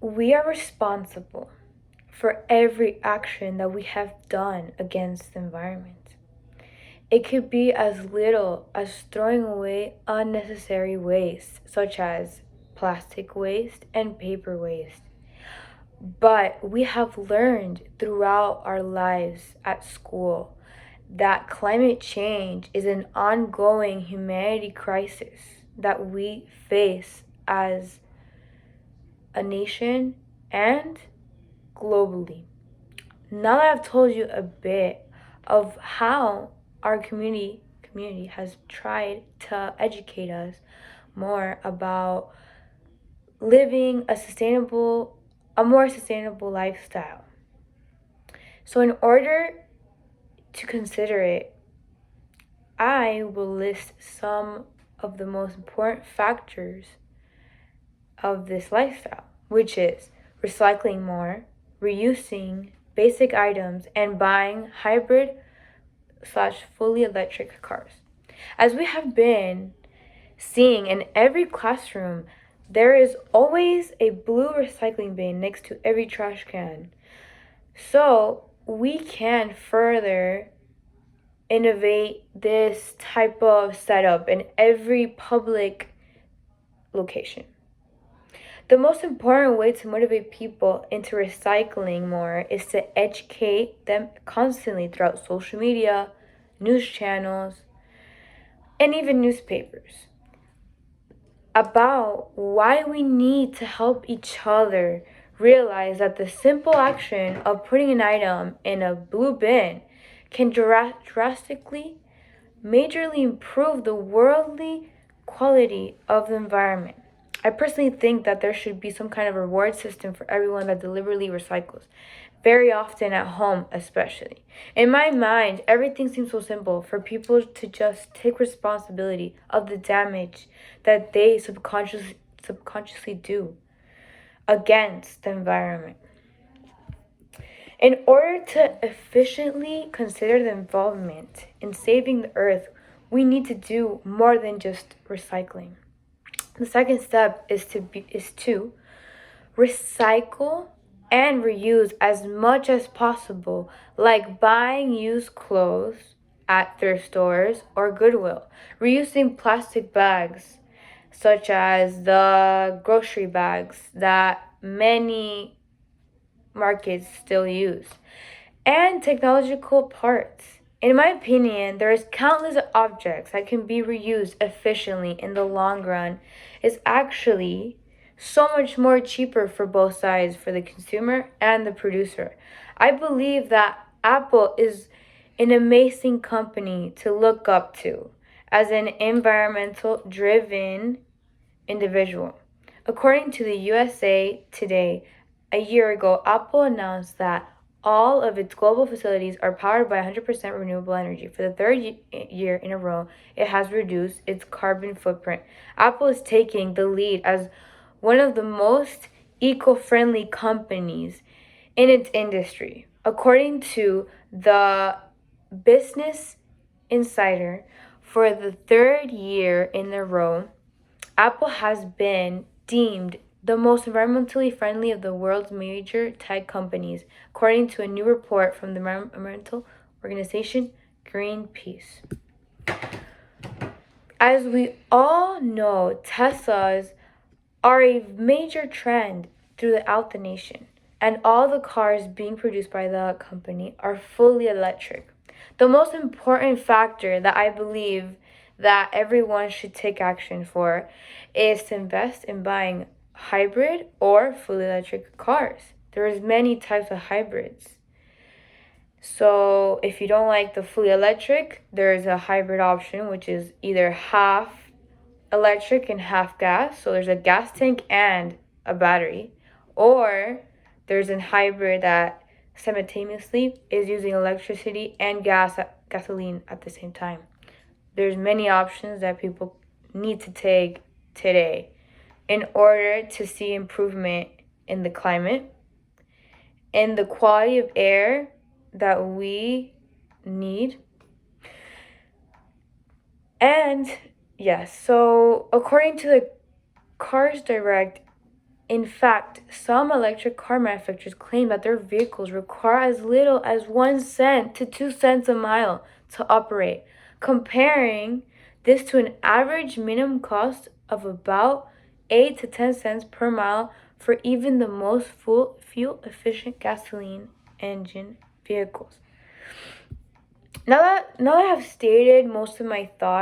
we are responsible for every action that we have done against the environment. It could be as little as throwing away unnecessary waste, such as plastic waste and paper waste. But we have learned throughout our lives at school that climate change is an ongoing humanity crisis that we face as a nation and globally. Now that I've told you a bit of how our community has tried to educate us more about living a more sustainable lifestyle. So in order to consider it, I will list some of the most important factors of this lifestyle, which is recycling more, reusing basic items, and buying hybrid/fully electric cars. As we have been seeing in every classroom, there is always a blue recycling bin next to every trash can. So we can further innovate this type of setup in every public location. The most important way to motivate people into recycling more is to educate them constantly throughout social media, news channels, and even newspapers about why we need to help each other realize that the simple action of putting an item in a blue bin can drastically, majorly improve the worldly quality of the environment. I personally think that there should be some kind of reward system for everyone that deliberately recycles, very often at home, especially. In my mind, everything seems so simple for people to just take responsibility of the damage that they subconsciously do against the environment. In order to efficiently consider the involvement in saving the earth, we need to do more than just recycling. The second step is to recycle and reuse as much as possible, like buying used clothes at thrift stores or Goodwill, reusing plastic bags such as the grocery bags that many markets still use, and technological parts. In my opinion, there is countless objects that can be reused efficiently in the long run. It's actually so much more cheaper for both sides, for the consumer and the producer. I believe that Apple is an amazing company to look up to as an environmental driven individual. According to the USA Today, a year ago, Apple announced that all of its global facilities are powered by 100% renewable energy. For the third year in a row, it has reduced its carbon footprint. Apple is taking the lead as one of the most eco-friendly companies in its industry. According to the Business Insider, for the third year in a row, Apple has been deemed the most environmentally friendly of the world's major tech companies, according to a new report from the environmental organization Greenpeace. As we all know, Teslas are a major trend throughout the nation, and all the cars being produced by the company are fully electric. The most important factor that I believe that everyone should take action for is to invest in buying hybrid or fully electric cars. There is many types of hybrids. So if you don't like the fully electric, there is a hybrid option, which is either half electric and half gas. So there's a gas tank and a battery. Or there's a hybrid that simultaneously is using electricity and gasoline at the same time. There's many options that people need to take today in order to see improvement in the climate, in the quality of air that we need. And yes, so according to the Cars Direct In fact, some electric car manufacturers claim that their vehicles require as little as 1 cent to 2 cents a mile to operate, comparing this to an average minimum cost of about 8 to 10 cents per mile for even the most fuel-efficient gasoline engine vehicles. Now that I have stated most of my thoughts,